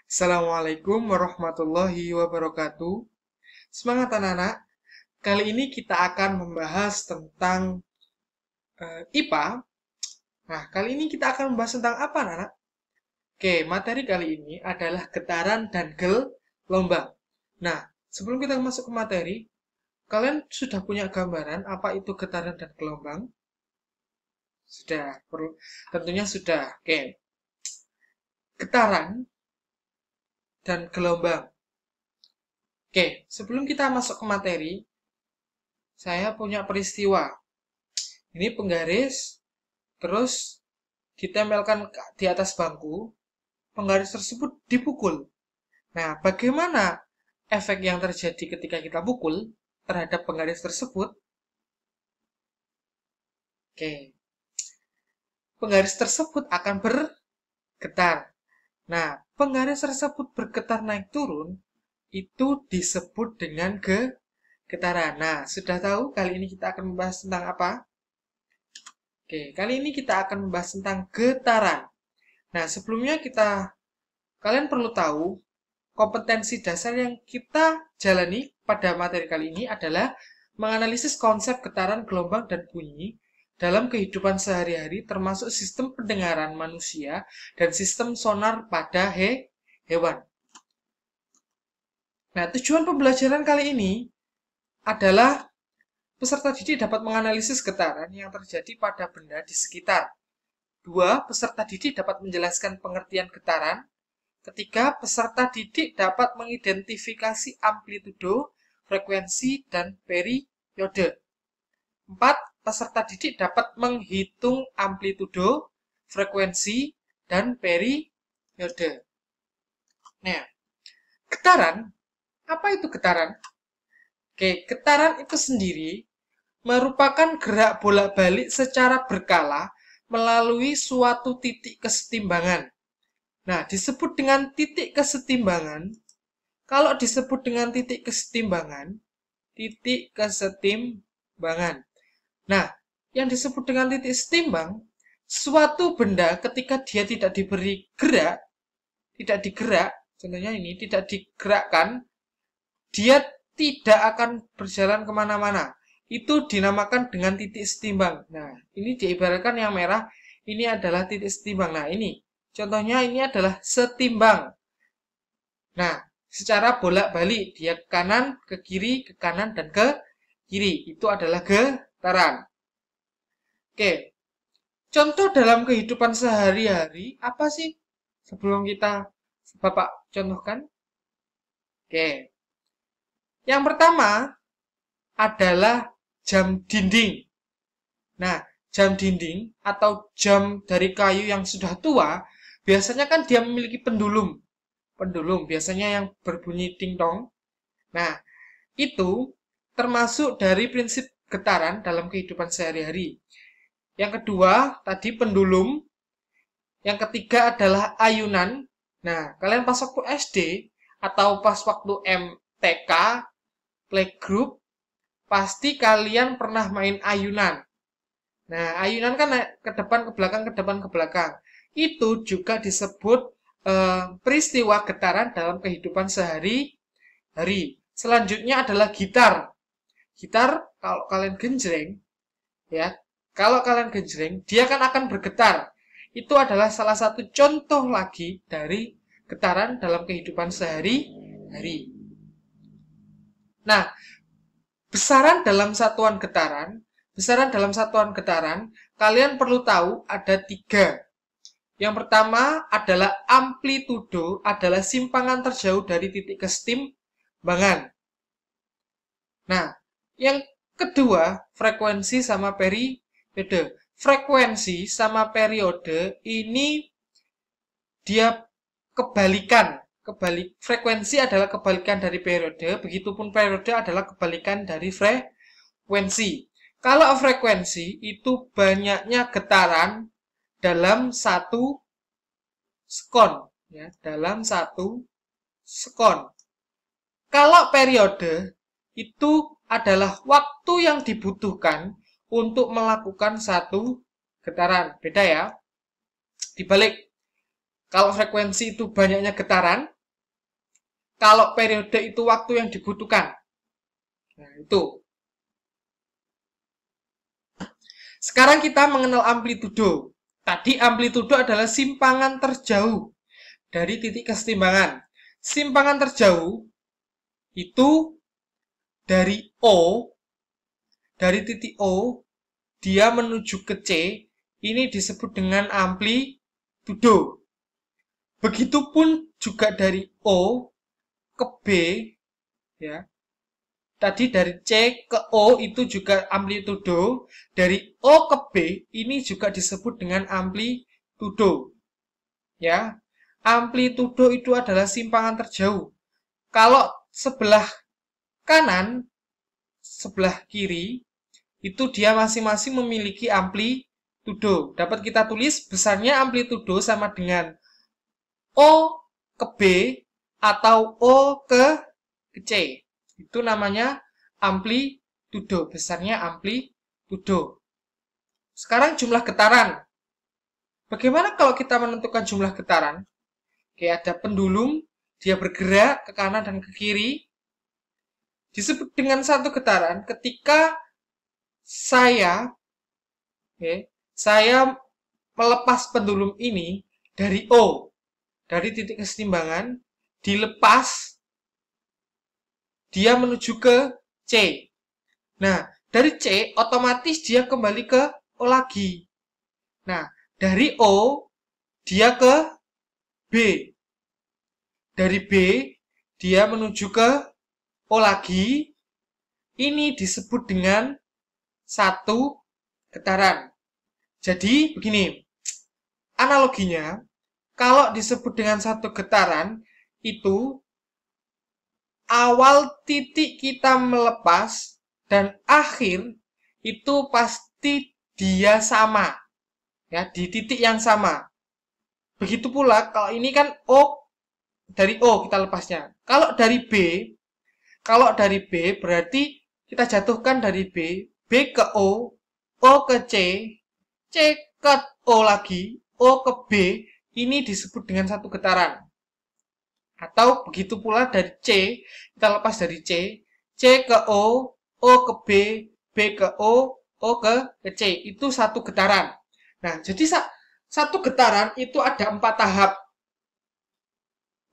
Assalamualaikum warahmatullahi wabarakatuh. Semangat anak-anak. Kali ini kita akan membahas tentang IPA. Nah, kali ini kita akan membahas tentang apa, anak-anak? Oke, materi kali ini adalah getaran dan gelombang. Nah, sebelum kita masuk ke materi, kalian sudah punya gambaran apa itu getaran dan gelombang? Sudah, tentunya sudah. Oke, getaran dan gelombang. Oke, sebelum kita masuk ke materi, saya punya peristiwa. Ini penggaris, terus ditempelkan di atas bangku, penggaris tersebut dipukul. Nah, bagaimana efek yang terjadi ketika kita pukul terhadap penggaris tersebut? Oke, penggaris tersebut akan bergetar. Nah, penggaris tersebut bergetar naik turun, itu disebut dengan getaran. Nah, sudah tahu kali ini kita akan membahas tentang apa? Oke, kali ini kita akan membahas tentang getaran. Nah, sebelumnya kalian perlu tahu kompetensi dasar yang kita jalani pada materi kali ini adalah menganalisis konsep getaran, gelombang, dan bunyi dalam kehidupan sehari-hari termasuk sistem pendengaran manusia dan sistem sonar pada hewan. Nah, tujuan pembelajaran kali ini adalah peserta didik dapat menganalisis getaran yang terjadi pada benda di sekitar. 2. Peserta didik dapat menjelaskan pengertian getaran. Ketiga, peserta didik dapat mengidentifikasi amplitudo, frekuensi, dan periode. 4. Peserta didik dapat menghitung amplitudo, frekuensi, dan periode. Nah, getaran, apa itu getaran? Oke, getaran itu sendiri merupakan gerak bolak-balik secara berkala melalui suatu titik kesetimbangan. Nah, disebut dengan titik kesetimbangan. Kalau disebut dengan titik kesetimbangan. Nah, yang disebut dengan titik setimbang, suatu benda ketika dia tidak diberi gerak, contohnya ini, tidak digerakkan, dia tidak akan berjalan kemana-mana. Itu dinamakan dengan titik setimbang. Nah, ini diibaratkan yang merah, ini adalah titik setimbang. Nah, ini contohnya ini adalah setimbang. Nah, secara bolak-balik, dia ke kanan, ke kiri, ke kanan, dan ke kiri. Itu adalah getaran. Oke, contoh dalam kehidupan sehari-hari, apa sih? Sebelum Bapak contohkan. Oke, yang pertama adalah jam dinding. Nah, jam dinding atau jam dari kayu yang sudah tua, biasanya kan dia memiliki pendulum. Pendulum biasanya yang berbunyi ting-tong. Nah, itu termasuk dari prinsip getaran dalam kehidupan sehari-hari. Yang kedua, tadi pendulum. Yang ketiga adalah ayunan. Nah, kalian pas waktu SD atau pas waktu MTK, playgroup, pasti kalian pernah main ayunan. Nah, ayunan kan ke depan, ke belakang, ke depan, ke belakang. Itu juga disebut peristiwa getaran dalam kehidupan sehari-hari. Selanjutnya adalah gitar. Gitar, kalau kalian genjreng, ya, kalau kalian genjreng, dia kan akan bergetar. Itu adalah salah satu contoh lagi dari getaran dalam kehidupan sehari-hari. Nah, besaran dalam satuan getaran, kalian perlu tahu ada 3. Yang pertama adalah amplitudo, adalah simpangan terjauh dari titik kesetimbangan. Nah, yang kedua, frekuensi sama periode. Frekuensi sama periode ini dia kebalikan. Frekuensi adalah kebalikan dari periode, begitupun periode adalah kebalikan dari frekuensi. Kalau frekuensi itu banyaknya getaran dalam satu sekon, ya, dalam satu sekon. Kalau periode itu adalah waktu yang dibutuhkan untuk melakukan satu getaran. Beda ya. Dibalik, kalau frekuensi itu banyaknya getaran, kalau periode itu waktu yang dibutuhkan. Nah, itu. Sekarang kita mengenal amplitudo. Tadi amplitudo adalah simpangan terjauh dari titik kesetimbangan. Simpangan terjauh itu dari O, dari titik O, dia menuju ke C, ini disebut dengan amplitudo. Begitupun juga dari O ke B, ya. Tadi dari C ke O itu juga amplitudo, dari O ke B ini juga disebut dengan amplitudo. Ya. Amplitudo itu adalah simpangan terjauh. Kalau sebelah kanan, sebelah kiri, itu dia masing-masing memiliki amplitudo. Dapat kita tulis besarnya amplitudo sama dengan O ke B atau O ke C. Itu namanya amplitudo. Besarnya amplitudo. Sekarang jumlah getaran. Bagaimana kalau kita menentukan jumlah getaran? Oke, ada pendulum, dia bergerak ke kanan dan ke kiri. Disebut dengan satu getaran ketika saya melepas pendulum ini dari O, dari titik kesetimbangan, dilepas, dia menuju ke C. Nah, dari C, otomatis dia kembali ke O lagi. Nah, dari O, dia ke B. Dari B, dia menuju ke O lagi. Ini disebut dengan satu getaran. Jadi, begini. Analoginya, kalau disebut dengan satu getaran, itu awal titik kita melepas dan akhir itu pasti dia sama. Ya, di titik yang sama. Begitu pula kalau ini kan O, dari O kita lepasnya. Kalau dari B berarti kita jatuhkan dari B ke O ke C ke O lagi, O ke B, ini disebut dengan satu getaran. Atau begitu pula dari C, kita lepas dari C ke O ke B ke O ke C. Itu satu getaran. Nah, jadi satu getaran itu ada 4 tahap.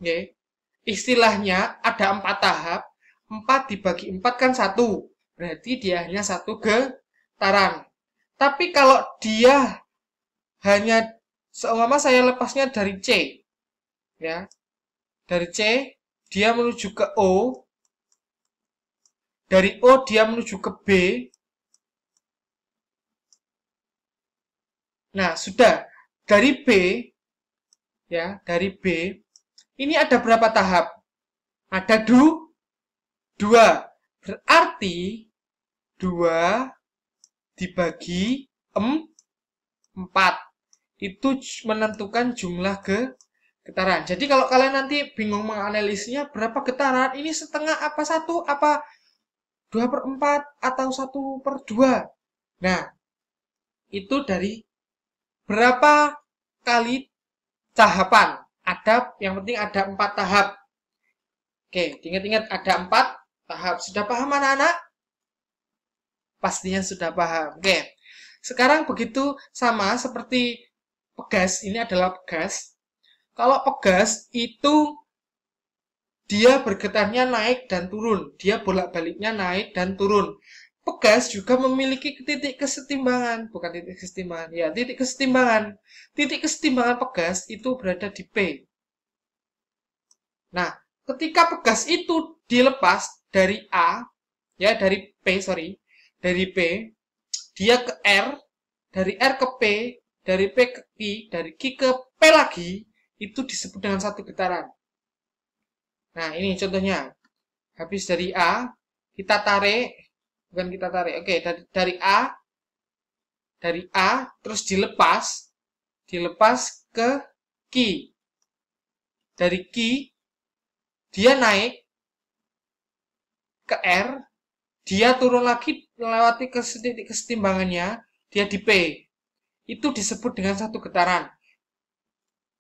Oke. Istilahnya ada 4 tahap. 4 dibagi 4 kan 1. Berarti dia hanya satu getaran. Tapi kalau dia hanya seumpama saya lepasnya dari C, ya, dari C dia menuju ke O, dari O dia menuju ke B. Nah, sudah dari B, ya, dari B ini ada berapa tahap? Ada 2. Berarti 2 dibagi 4 itu menentukan jumlah getaran. Jadi kalau kalian nanti bingung menganalisnya berapa getaran, ini setengah apa 1 apa 2/4 atau 1/2. Nah, itu dari berapa kali tahapan. Yang penting ada 4 tahap. Oke, ingat-ingat ada 4 tahap. Sudah paham anak-anak? Pastinya sudah paham. Oke. Sekarang begitu sama seperti pegas. Ini adalah pegas. Kalau pegas itu dia bergetarnya naik dan turun. Dia bolak-baliknya naik dan turun. Pegas juga memiliki titik kesetimbangan. Bukan titik kesetimbangan. Ya, titik kesetimbangan. Titik kesetimbangan pegas itu berada di P. Nah, ketika pegas itu dilepas dari A, ya dari P, dari P, dia ke R, dari R ke P, dari P ke Q, dari Q ke P lagi, itu disebut dengan satu getaran. Nah, ini contohnya. Habis dari A, kita tarik, bukan kita tarik, oke, dari A, terus dilepas ke Q. Dari Q, dia naik ke R, dia turun lagi melewati titik kesetimbangannya, dia di P. Itu disebut dengan satu getaran.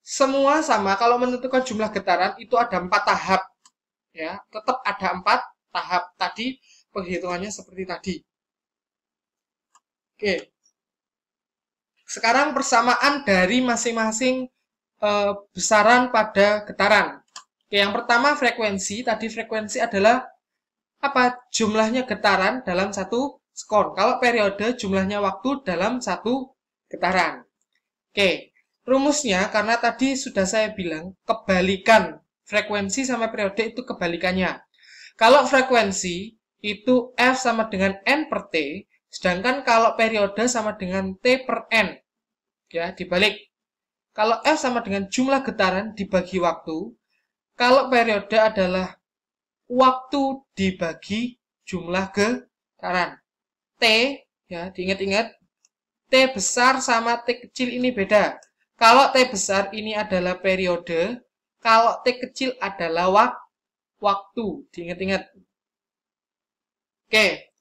Semua sama, kalau menentukan jumlah getaran itu ada 4 tahap. Ya, tetap ada 4 tahap tadi, penghitungannya seperti tadi. Oke. Sekarang persamaan dari masing-masing besaran pada getaran. Oke, yang pertama frekuensi. Tadi frekuensi adalah apa? Jumlahnya getaran dalam satu skon. Kalau periode jumlahnya waktu dalam satu getaran. Oke, rumusnya karena tadi sudah saya bilang kebalikan frekuensi sama periode itu kebalikannya. Kalau frekuensi itu F sama dengan N per T, sedangkan kalau periode sama dengan T per N. Ya, dibalik. Kalau F sama dengan jumlah getaran dibagi waktu, kalau periode adalah waktu dibagi jumlah getaran. T, ya diingat-ingat, T besar sama T kecil ini beda. Kalau T besar ini adalah periode, kalau T kecil adalah waktu. Diingat-ingat. Oke,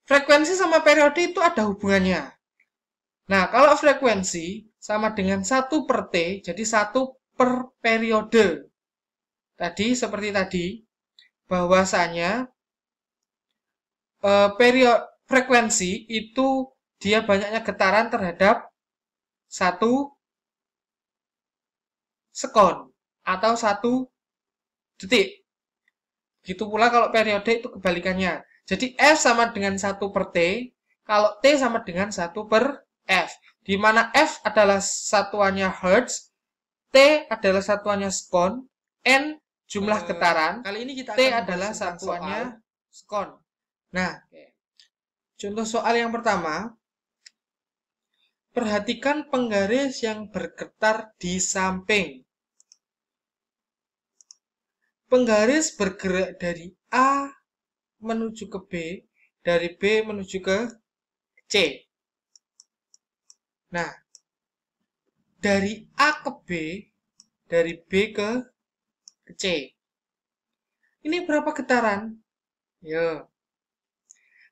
frekuensi sama periode itu ada hubungannya. Nah, kalau frekuensi sama dengan 1 per T, jadi 1 per periode. Tadi, seperti tadi, bahwasanya frekuensi itu dia banyaknya getaran terhadap 1 sekon atau 1 detik. Begitu pula kalau periode itu kebalikannya. Jadi F sama dengan 1 per T, kalau T sama dengan 1 per F. Di mana F adalah satuannya Hertz, T adalah satuannya sekon, N jumlah getaran, kali ini kita T adalah satuannya sekon. Nah, contoh soal yang pertama, perhatikan penggaris yang bergetar di samping. Penggaris bergerak dari A menuju ke B, dari B menuju ke C. Nah, dari A ke B, dari B ke C. Ini berapa getaran? Ya.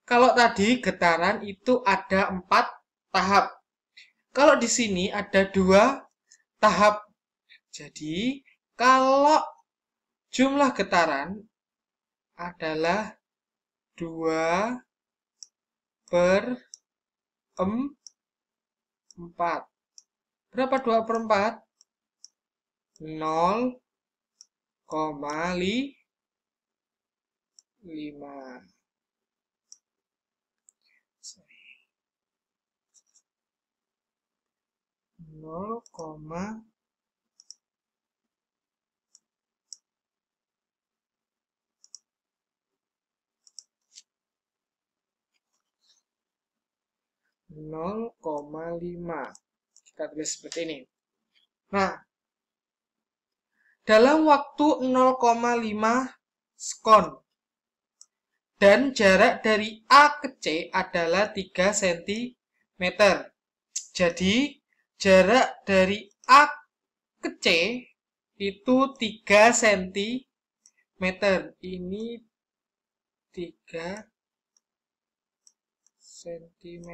Kalau tadi getaran itu ada 4 tahap. Kalau di sini ada 2 tahap. Jadi, kalau jumlah getaran adalah 2 per 4. Berapa 2 per 4? 0,5. 0,5. Kita tulis seperti ini. Nah, dalam waktu 0,5 sekon dan jarak dari A ke C adalah 3 cm. Jadi, jarak dari A ke C itu 3 cm. Ini 3 cm.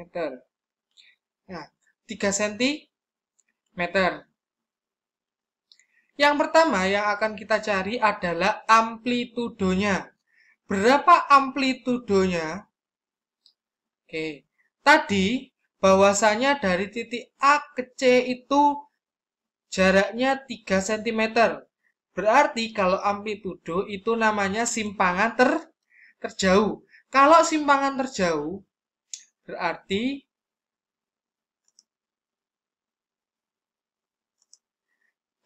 Nah, 3 cm. Yang pertama yang akan kita cari adalah amplitudonya. Berapa amplitudonya? Oke, tadi bahwasanya dari titik A ke C itu jaraknya 3 cm. Berarti kalau amplitudo itu namanya simpangan terjauh. Kalau simpangan terjauh, berarti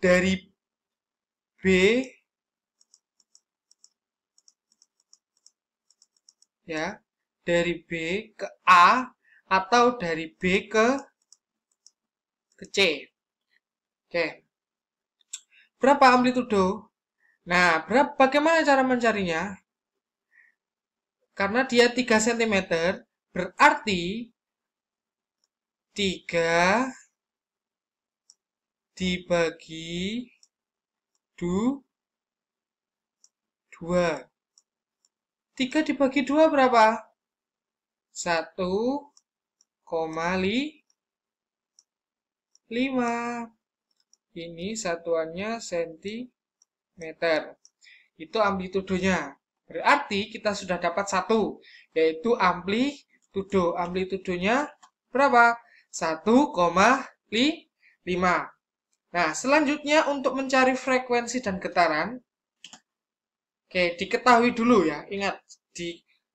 dari B ya, dari B ke A atau dari B ke C. Oke. Berapa amplitudo? Nah, bagaimana cara mencarinya? Karena dia 3 cm, berarti 3 dibagi 2. 3 dibagi 2 berapa? 1,5. Ini satuannya cm. Itu amplitudenya. Berarti kita sudah dapat satu, yaitu amplitudo. Amplitudonya berapa? 1,5. Nah, selanjutnya untuk mencari frekuensi dan getaran, oke, diketahui dulu ya. Ingat,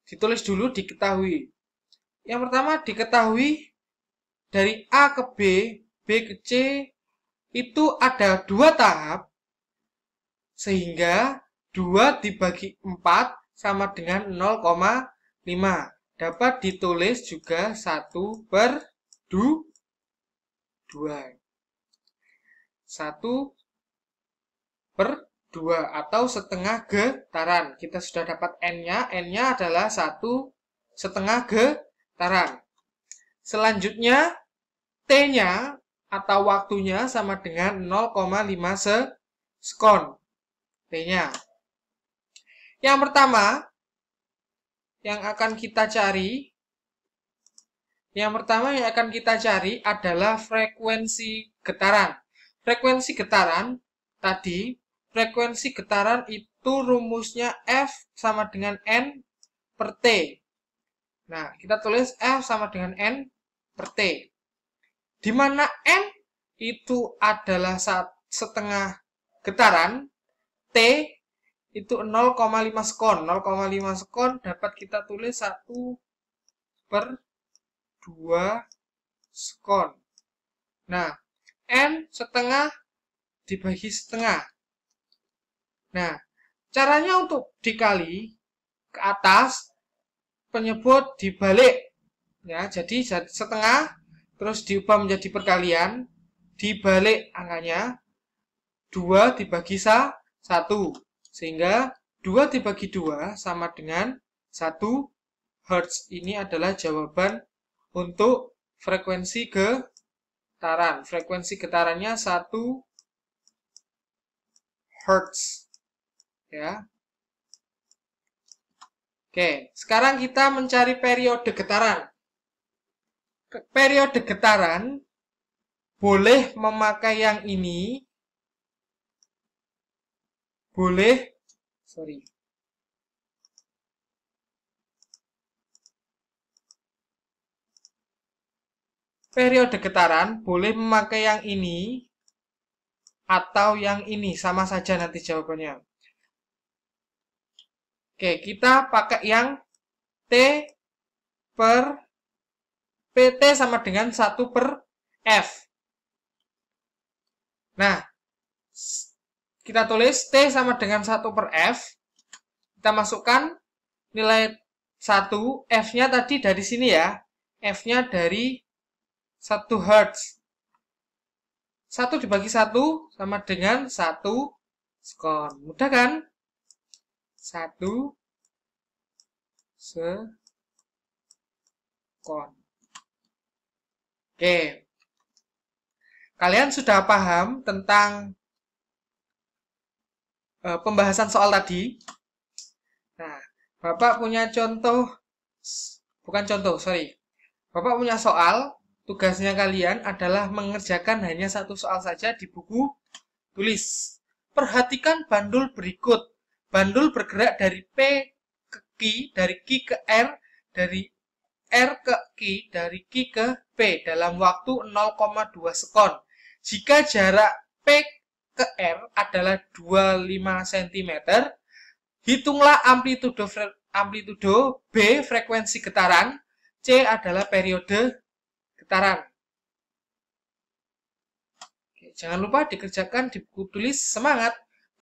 ditulis dulu, diketahui. Yang pertama diketahui dari A ke B, B ke C, itu ada 2 tahap, sehingga 2 dibagi 4 sama dengan 0,5. Dapat ditulis juga 1/2. 1/2 atau setengah getaran. Kita sudah dapat N-nya. N-nya adalah 1/2 getaran. Selanjutnya, T-nya atau waktunya sama dengan 0,5 sekon. T-nya. Yang pertama, yang akan kita cari adalah frekuensi getaran. Frekuensi getaran tadi, frekuensi getaran itu rumusnya F sama dengan N per T. Nah, kita tulis F sama dengan N per T. Di mana N itu /1 getaran, T itu 0,5 sekon. 0,5 sekon dapat kita tulis 1/2 sekon. Nah, N setengah dibagi setengah. Nah, caranya untuk dikali ke atas, penyebut dibalik. Ya, jadi setengah, terus diubah menjadi perkalian, dibalik angkanya, 2 dibagi 1. Sehingga 2 dibagi 2 sama dengan 1 Hz. Ini adalah jawaban untuk frekuensi getaran. Frekuensi getarannya 1 Hz. Ya. Oke, sekarang kita mencari periode getaran. Periode getaran boleh memakai yang ini. Periode getaran boleh memakai yang ini atau yang ini, sama saja nanti jawabannya. Oke, kita pakai yang PT sama dengan 1/F. Nah, kita tulis T sama dengan 1/F. Kita masukkan nilai 1, F-nya tadi dari sini ya. F-nya dari 1 Hz. 1 dibagi 1 sama dengan 1 sekon. Mudah kan? 1 sekon. Oke. Kalian sudah paham tentang pembahasan soal tadi? Nah, Bapak punya Bapak punya soal, tugasnya kalian adalah mengerjakan hanya satu soal saja di buku tulis. Perhatikan bandul berikut. Bandul bergerak dari P ke Q, dari Q ke R, dari R ke Q, dari Q ke P dalam waktu 0,2 sekon. Jika jarak P ke R adalah 25 cm, hitunglah amplitudo B frekuensi getaran, C adalah periode getaran. Oke, jangan lupa dikerjakan di buku tulis. Semangat!